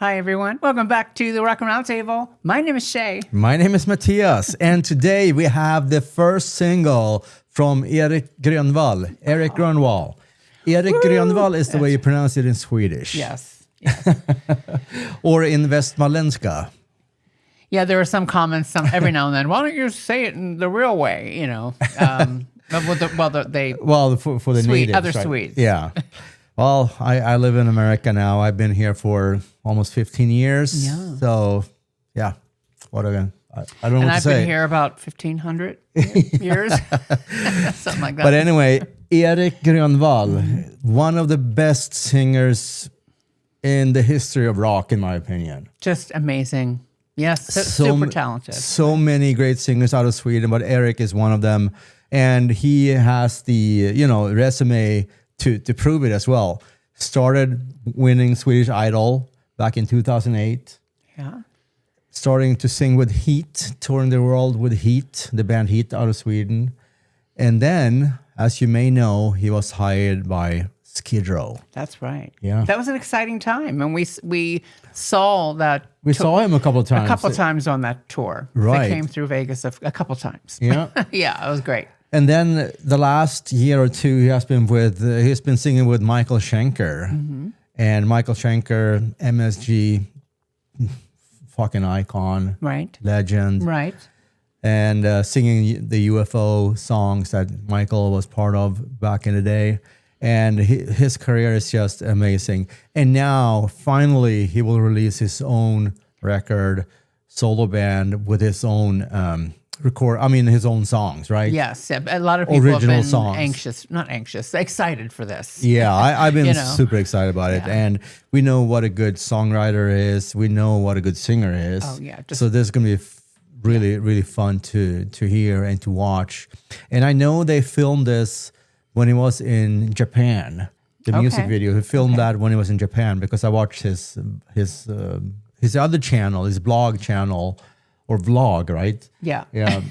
Hi, everyone. Welcome back to the Rock and Round Table. My name is Shay. My name is Mattias, and today we have the first single from Erik Grönwall. Erik Grönwall. Erik Grönwall is the way you pronounce it in Swedish. Yes. Or in Västmanländska. Yeah, there are some comments every now and then. Why don't you say it in the real way? You know, for the natives, other right? Swedes. Yeah. Well, I live in America now. I've been here for almost 15 years. Yeah. So, yeah. What again? I don't know And what I've to say. been here about 1,500 years, something like that. But anyway, Erik Grönwall, one of the best singers in the history of rock, in my opinion. Just amazing. Yes, super talented. So many great singers out of Sweden, but Erik is one of them. And he has the, resume to prove it as well. Started winning Swedish Idol back in 2008. Yeah. Starting to sing with Heat, touring the world with Heat, the band Heat out of Sweden. And then, as you may know, he was hired by Skid Row. That's right. Yeah. That was an exciting time. And we saw that. We saw him a couple of times. A couple of times on that tour. Right. They came through Vegas a couple of times. Yeah. Yeah, it was great. And then the last year or two, he's been singing with Michael Schenker. Mm-hmm. And Michael Schenker, MSG, fucking icon. Right. Legend. Right. And singing the UFO songs that Michael was part of back in the day. And his career is just amazing. And now, finally, he will release his own record, solo band with his own his own songs, right? Yes. A lot of people Original have been songs. excited for this. Yeah, I've been super excited about it. Yeah. And we know what a good songwriter is. We know what a good singer is. Oh, yeah. So this is going to be really, really fun to hear and to watch. And I know they filmed this when he was in Japan, the music video. He filmed that when he was in Japan because I watched his other channel, his blog channel, or vlog, right? Yeah. Yeah.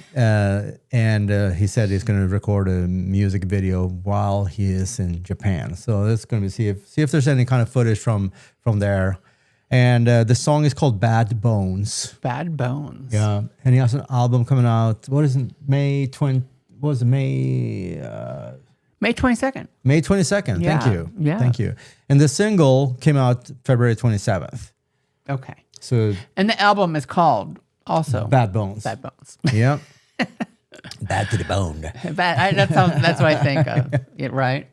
And he said he's going to record a music video while he is in Japan. So that's going to be see if there's any kind of footage from there. And the song is called Bad Bones. Bad Bones. Yeah. And he has an album coming out. What is it? May 22nd. May 22nd. Yeah. Thank you. Yeah. Thank you. And the single came out February 27th. Okay. So And the album is called also Bad Bones. Bad Bones. Yeah. Bad to the bone. That's what I think of. Yeah, right?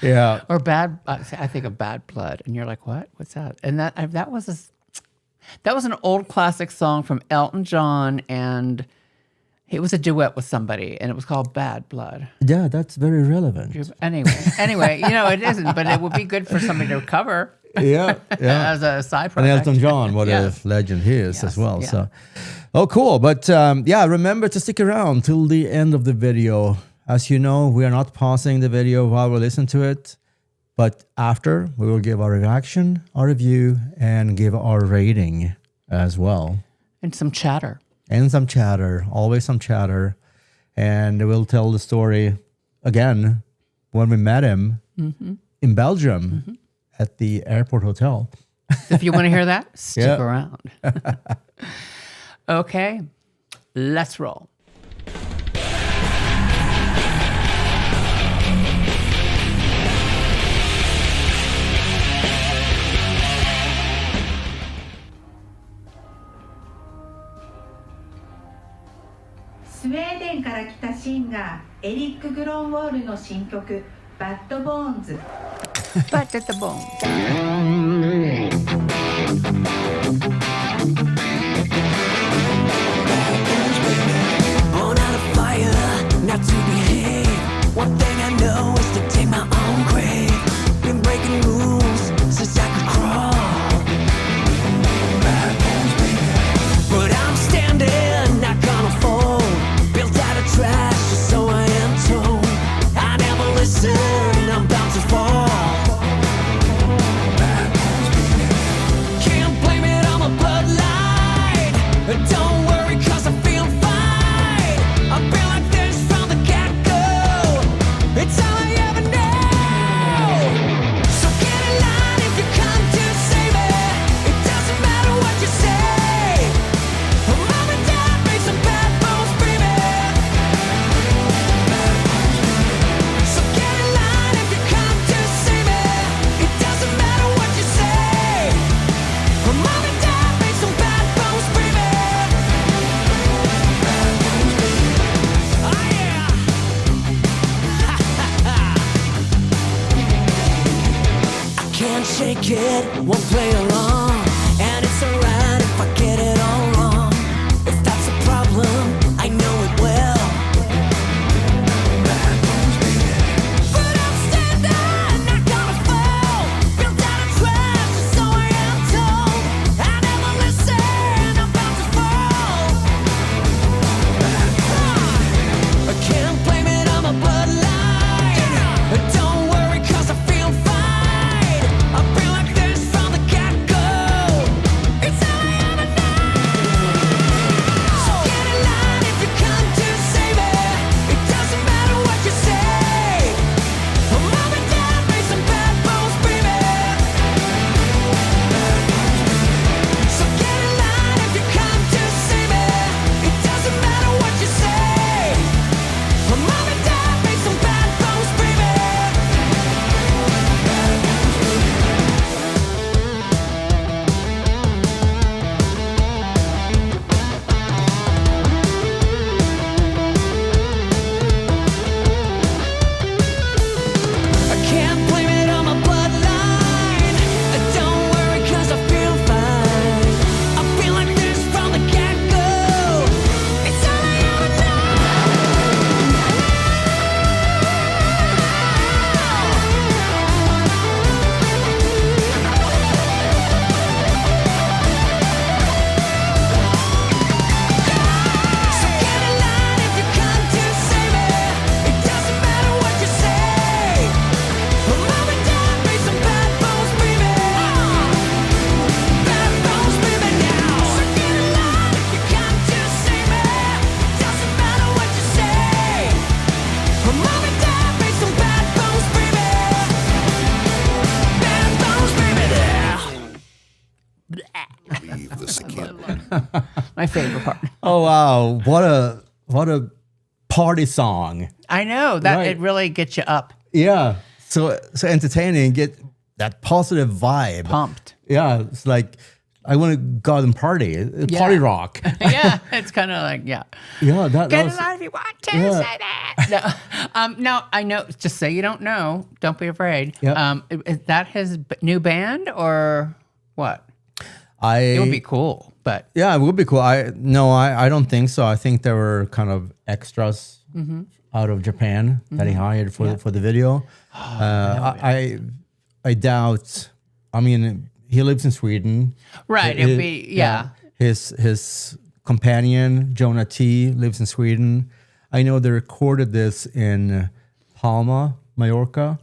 Yeah. Or bad. I think of Bad Blood, and you're like, what? What's that? And that was an old classic song from Elton John, and it was a duet with somebody, and it was called Bad Blood. Yeah, that's very relevant. Anyway, it isn't, but it would be good for somebody to cover. Yeah. As a side And project. Elton John, what Yes. a legend he is as well. yeah. So, cool. But remember to stick around till the end of the video. As you know, we are not pausing the video while we listen to it. But after, we will give our reaction, our review, and give our rating as well. And some chatter. And some chatter, always some chatter. And we'll tell the story again when we met him in Belgium at the airport hotel. So if you want to hear that, stick Yeah. around. Okay, let's roll.スウェーデンから来たシンガーエリック・グロンウォールの新曲「バッド・ボーンズ」 But at the bone. Born out of fire, not to behave. One thing I know is to take my own grave. Been breaking rules since I could crawl. Bad bones, baby. But I'm standing, not gonna fall. Built out of trash, so I am told. I never listen, I'm bound to fall. can't shake it, won't play along. And it's alright if I get it all wrong. If that's a problem, I know it well. Bad bones, baby. But I'm standing, not gonna fall. Built out of trash, so I am told. I never listen, I'm about to fall. Bad bones, I can't blame it on my bloodline. Don't worry, 'cause I feel fine. I've been like this from the get-go. It's all I ever know. So get in line if you come to save it. It doesn't matter what you say. Mom and dad made some bad bones, baby. So get in line if you come to save it. It doesn't matter what you say. Mom and dad made some bad bones, baby. I can't blame it on my bloodline. Don't worry, 'cause I feel fine. I've been like this from the get-go. It's all I ever So get in line if you come to save it. It doesn't matter what you say. Mom and dad made some bad bones, baby. Bad bones, baby, now. So get in line if you come to save it. Doesn't matter what you say. Mom and dad made some bad bones, baby. Bad bones, baby, there. My favorite part. Oh wow, what a party song. I know that Right. it really gets you up, Yeah, so entertaining. Get that positive vibe. pumped. Yeah, it's like I want to go out and party. Yeah. Party rock. Yeah, it's kind of like, yeah. Yeah, that Get was. it out if you want to Yeah. say that. No, no, I know. Just say you don't know. Don't be afraid. Yeah. Is that his new band or what? It would be cool, but Yeah, it would be cool. I don't think so. I think there were kind of extras out of Japan that he hired for the video. I doubt. I mean, he lives in Sweden. right. It'd be yeah. His companion Jonah T lives in Sweden. I know they recorded this in Palma, Mallorca,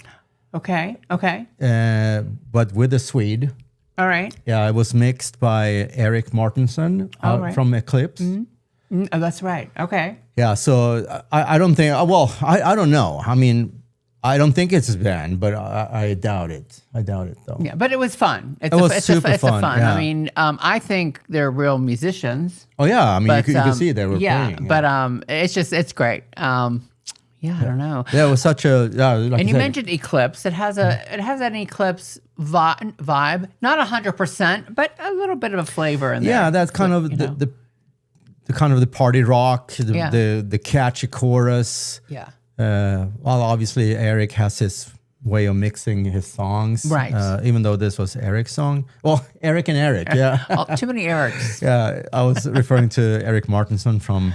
Okay. Okay. but with a Swede. All right. Yeah, it was mixed by Erik Martinsson right. from Eclipse. Oh, that's right. Okay. Yeah, so I don't think. Well, I don't know. I mean, I don't think it's his band, but I doubt it. I doubt it though. Yeah, but it was fun. It's was super fun, yeah. I mean, I think they're real musicians. Oh yeah, I mean, But you could see they were playing. but it's great. Yeah, I don't know. Yeah, it was such a like And you said, mentioned Eclipse. It has an Eclipse vibe, not 100%, but a little bit of a flavor in there. Yeah, that's kind of you know. the kind of the party rock, Yeah. the catchy chorus. Yeah. Well, obviously Erik has his way of mixing his songs, Right. Even though this was Erik's song. Well, Erik and Erik, yeah. Oh, too many Erics. Yeah, I was referring to Erik Martinsson from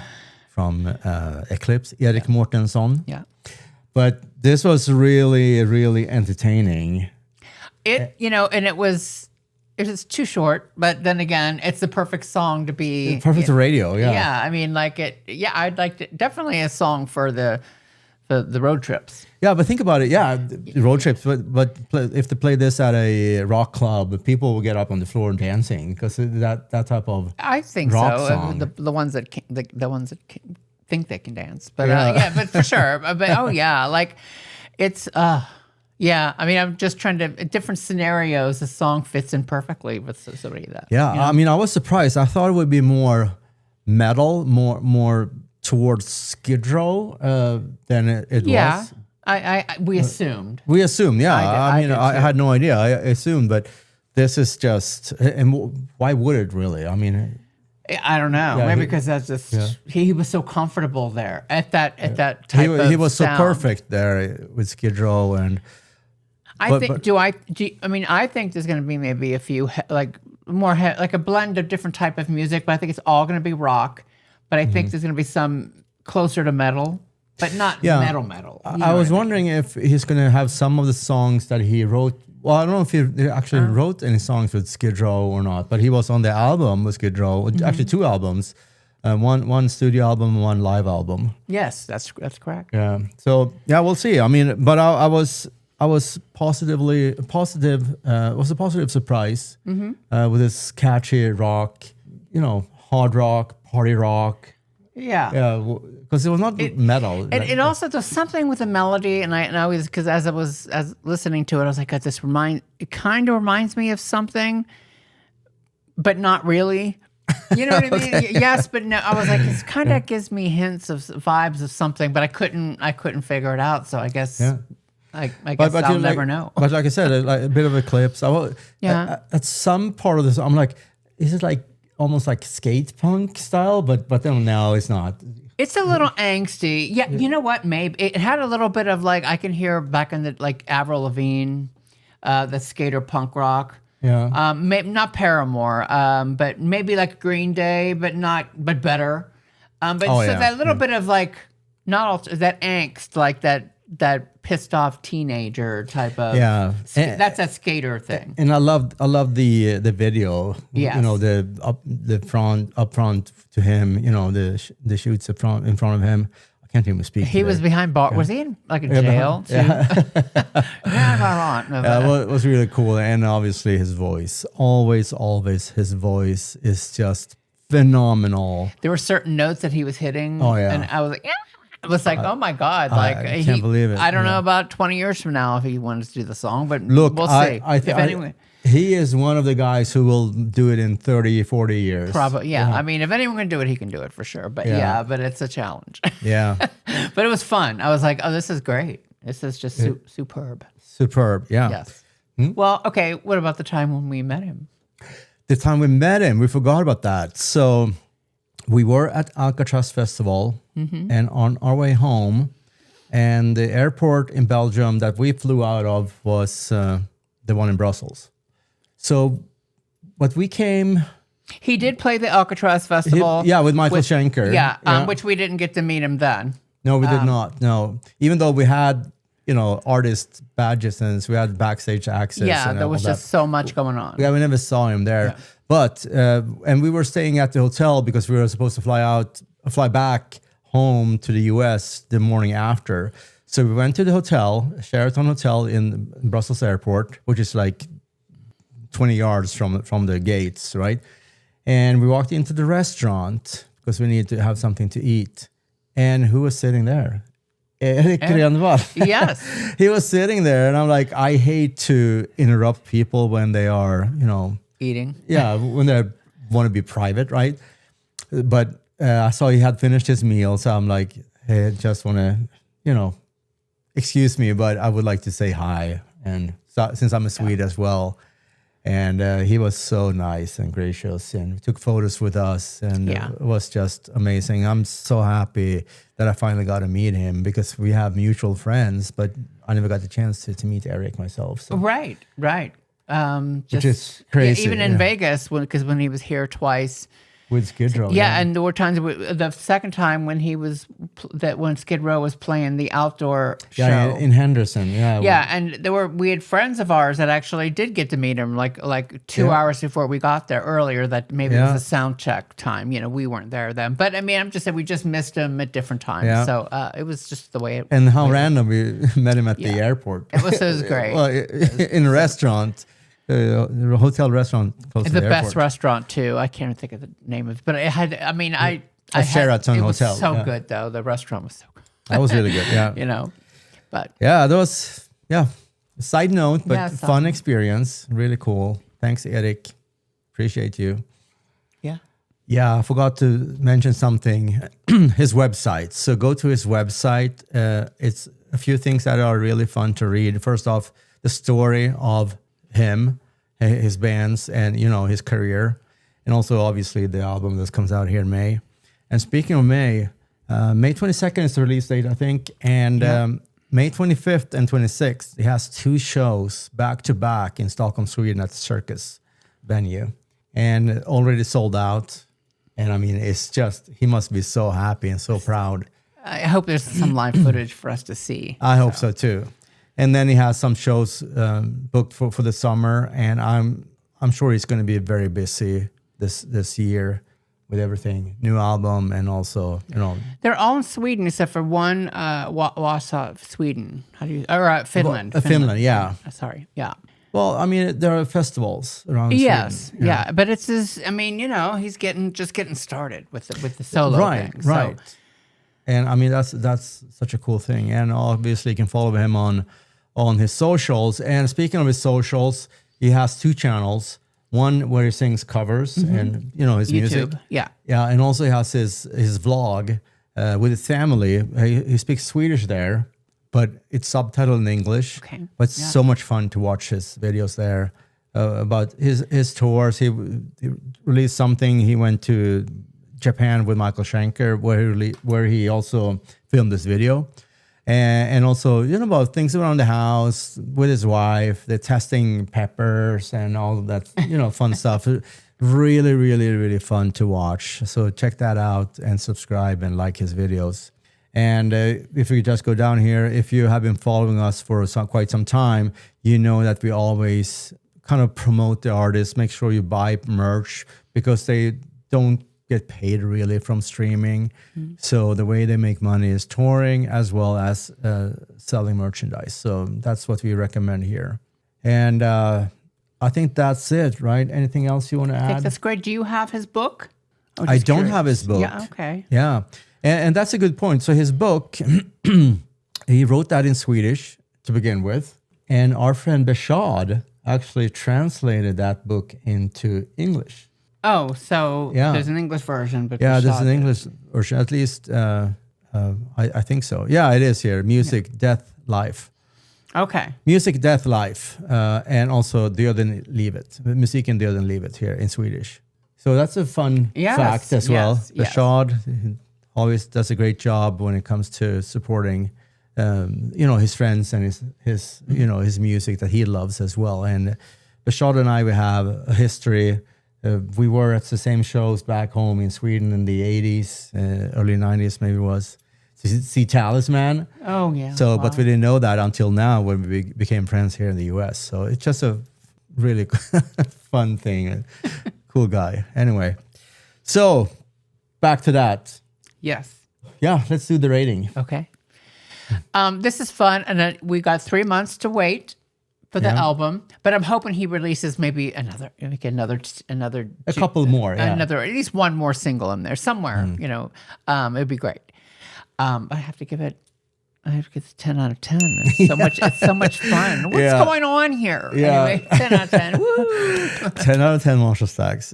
Eclipse, Erik Mortensson. Yeah. But this was really, really entertaining. And it was too short, but then again, it's the perfect song to be Perfect radio, yeah. Yeah, I mean, like it. Yeah, I'd like to definitely a song for the road trips. Yeah, but think about it. Yeah, the road trips. But if they play this at a rock club, people will get up on the floor and dancing because that type of. I think rock so. song. The ones that think they can dance, but Yeah. but for sure. But oh yeah, like it's yeah. I mean, I'm just trying to different scenarios. The song fits in perfectly with somebody that. Yeah, you know? I mean, I was surprised. I thought it would be more metal, more towards Skid Row than it Yeah. was. We assumed. We assumed, yeah. I did I too. had no idea. I assumed, but this is just. And why would it really? I mean, I don't know. Yeah, Maybe he- because that's just yeah. he was so comfortable there at that type of he was so sound. perfect there with Skid Row and. I mean, I think there's going to be maybe a few like a blend of different type of music, but I think it's all going to be rock. But I think there's going to be some closer to metal, but not metal. You know I was what wondering if he's going to have some of the songs that he wrote. Well, I don't know if he actually wrote any songs with Skid Row or not, but he was on the album with Skid Row. Actually, 2 albums, one studio album, one live album. Yes, that's correct. Yeah. So we'll see. I mean, but I was positive. It was a positive surprise with this catchy rock, hard rock, party rock. Yeah. Because it was not metal. And also there's something with the melody, and I always, because as I was listening to it, I was like, it kind of reminds me of something, but not really. You know what I mean? Yes, but no. I was like, it kind of gives me hints of vibes of something, but I couldn't figure it out. So I guess, I guess I'll never know. But like I said, a bit of Eclipse. At some part of this, I'm like, is it like almost like skate punk style? But then now it's not. It's a little angsty. Yeah, you know what? Maybe it had a little bit of like I can hear back in the like Avril Lavigne, the skater punk rock. Yeah. Not Paramore, but maybe like Green Day, but better. That little bit of like that angst, like that pissed off teenager type of that's that skater thing. And I love the video. Yes. Up front to him, the shoots in front of him. I can't even speak. He was behind bar. Was he in like a jail too? Well, it was really cool, and obviously his voice, always his voice is just phenomenal. There were certain notes that he was hitting. Oh yeah, and I was like, It was like, oh my God! I can't believe it. I don't know about 20 years from now if he wanted to do the song, but look, we'll see. Anyway, he is one of the guys who will do it in 30, 40 years. Probably, yeah. I mean, if anyone can do it, he can do it for sure. But but it's a challenge. Yeah. But it was fun. I was like, oh, this is great. This is just superb. Superb, yeah. Yes. Well, okay. What about the time when we met him? The time we met him, we forgot about that. So we were at Alcatraz Festival and on our way home, and the airport in Belgium that we flew out of was the one in Brussels. So, but we came... He did play the Alcatraz Festival. With Michael Schenker. Which we didn't get to meet him then. No, we did not. No. Even though we had, artist badges and we had backstage access. Yeah, there was just so much going on. Yeah, we never saw him there. Yeah. But, and we were staying at the hotel because we were supposed to fly back home to the US the morning after. So we went to the hotel, Sheraton Hotel in Brussels Airport, which is like 20 yards from the gates, right? And we walked into the restaurant because we needed to have something to eat. And who was sitting there? Erik Grönwall. Yes. He was sitting there, and I'm like, I hate to interrupt people when they are, eating. Yeah, when they want to be private, right? But I saw he had finished his meal, so I'm like, hey, I just want to, excuse me, but I would like to say hi. And so, since I'm a Swede as well. And he was so nice and gracious and took photos with us, and it was just amazing. I'm so happy that I finally got to meet him because we have mutual friends, but I never got the chance to meet Erik myself. So. Right. Which is crazy. Even in Vegas, because when he was here twice. With Skid Row. Yeah, and there were times, the second time when when Skid Row was playing the outdoor show. Yeah, in Henderson, yeah. Yeah, and we had friends of ours that actually did get to meet him like 2 hours before we got there earlier, that maybe it was a sound check time. We weren't there then. But I mean, I'm just saying we just missed him at different times. Yeah. So it was just the way it And how random we met him at the airport. It was great. Well, in a restaurant. The hotel restaurant close to the airport. Best restaurant too. I can't think of the name of it, but it had. I mean, Sheraton it Hotel. Was so good though. The restaurant was so good. That was really good. Yeah. But yeah, that was Side note, but fun experience. Really cool. Thanks, Erik. Appreciate you. Yeah. Yeah, I forgot to mention something. His website. So go to his website. It's a few things that are really fun to read. First off, the story of him, his bands, and his career, and also obviously the album that comes out here in May. And speaking of May, May 22nd is the release date, I think, and May 25th and 26th, he has 2 shows back to back in Stockholm, Sweden at the Circus venue, and already sold out. And I mean, it's just, he must be so happy and so proud. I hope there's some live footage for us to see. I hope so too. And then he has some shows booked for the summer, and I'm sure he's going to be very busy this year with everything, new album, and also, you know, They're all in Sweden except for one, Warsaw, Sweden. How do you? Or Finland. Finland, yeah. Sorry, yeah. Well, I mean, there are festivals around Yes, Sweden. yeah. But it's his. I mean, you know, he's just getting started with the solo Right, thing. So, right. And I mean, that's such a cool thing. And obviously, you can follow him on his socials. And speaking of his socials, he has 2 channels. One where he sings covers and, you know, his music. YouTube, yeah. Yeah, and also he has his vlog with his family. He speaks Swedish there, but it's subtitled in English. Okay, But it's so much fun to watch his videos there about his tours. He released something. He went to Japan with Michael Schenker, where he also filmed this video. And also, you know, about things around the house with his wife, they're testing peppers and all of that, you know, fun stuff. Really, really, really fun to watch. So check that out and subscribe and like his videos. And if we just go down here, if you have been following us for quite some time, you know that we always kind of promote the artists, make sure you buy merch because they don't get paid really from streaming. So the way they make money is touring as well as selling merchandise. So that's what we recommend here. And I think that's it, right? Anything else you want to I think add? that's great. Do you have his book? I'm I just don't curious. have his book. Yeah, okay. Yeah. And that's a good point. So his book, he wrote that in Swedish to begin with. And our friend Beshad actually translated that book into English. Oh, so Yeah. there's an English version, but Yeah, there's Bashad an did. English version, at least I think so. Yeah, it is here. Music, Death, Life. Okay. Music, Death, Life. And also Döden, Livet. Musiken, Döden, Livet here in Swedish. So that's a fun Yes, fact as well. yes, yes. Bashad always does a great job when it comes to supporting you know, his friends and his you know, his music that he loves as well. And Bashad and I, we have a history. We were at the same shows back home in Sweden in the 80s, early 90s maybe it was, to see Talisman. Oh, yeah. So, wow. but we didn't know that until now when we became friends here in the US. So it's just a really fun thing. Cool guy. Anyway, so back to that. Yes. Yeah, let's do the rating. Okay. This is fun, and we got 3 months to wait for the Yeah. album. But I'm hoping he releases maybe another A couple more, yeah. another at least one more single in there somewhere. You know, it'd be great. I have to give it. I have to give it 10 out of 10. It's so much. It's so much fun. What's Yeah. going on here? Yeah. Anyway, 10 out of 10. Woo! 10 out of 10 Marshall Stacks.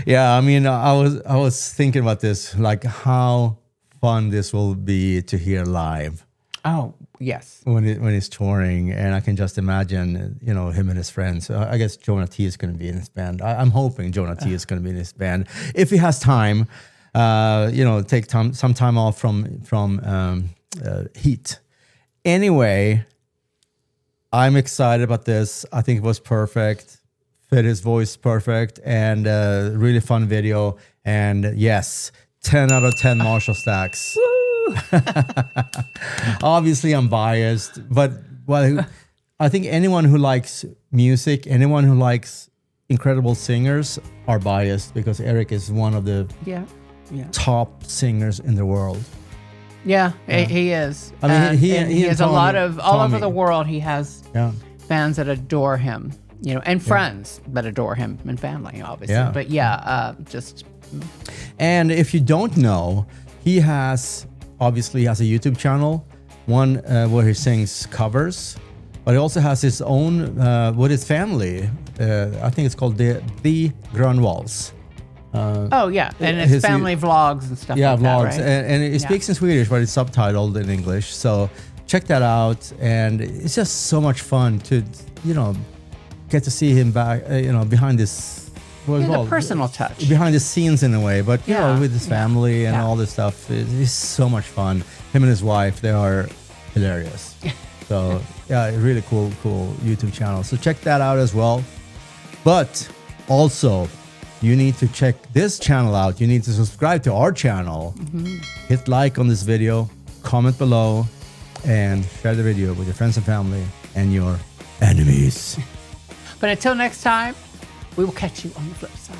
Yeah, I mean, I was thinking about this, like how fun this will be to hear live Oh yes. when he's touring, and I can just imagine, you know, him and his friends. I guess Jonah T is going to be in his band. I'm hoping Jonah T is going to be in his band if he has time. You know, take some time off from Heat. Anyway, I'm excited about this. I think it was perfect. Fit his voice perfect, and really fun video. And yes, 10 out of 10 Marshall Stacks. Obviously, I'm biased, but well, I think anyone who likes music, anyone who likes incredible singers are biased because Erik is one of the Yeah. Yeah. top singers in the world. Yeah. He is. I mean, he and and has a lot Tommy- of all over Tommy. the world. He has Yeah. fans that adore him. You know, and friends that adore him, and family, obviously. Yeah. But yeah, just And if you don't know, he obviously has a YouTube channel, one where he sings covers, but he also has his own with his family. I think it's called the Grönwalls. oh yeah, and it's his- family vlogs and stuff. Yeah, like vlogs, That, right? and he speaks in Swedish, but it's subtitled in English. So check that out, and it's just so much fun to, you know, get to see him back, you know, behind this. What Yeah, well, the personal touch. behind the scenes in a way, but you know, Yeah, with his yeah, family and yeah. all this stuff, it's so much fun. Him and his wife, they're hilarious. So yeah, really cool YouTube channel. So check that out as well. But also, you need to check this channel out. You need to subscribe to our channel. Hit like on this video, comment below, and share the video with your friends and family and your enemies. But until next time, we will catch you on the flip side.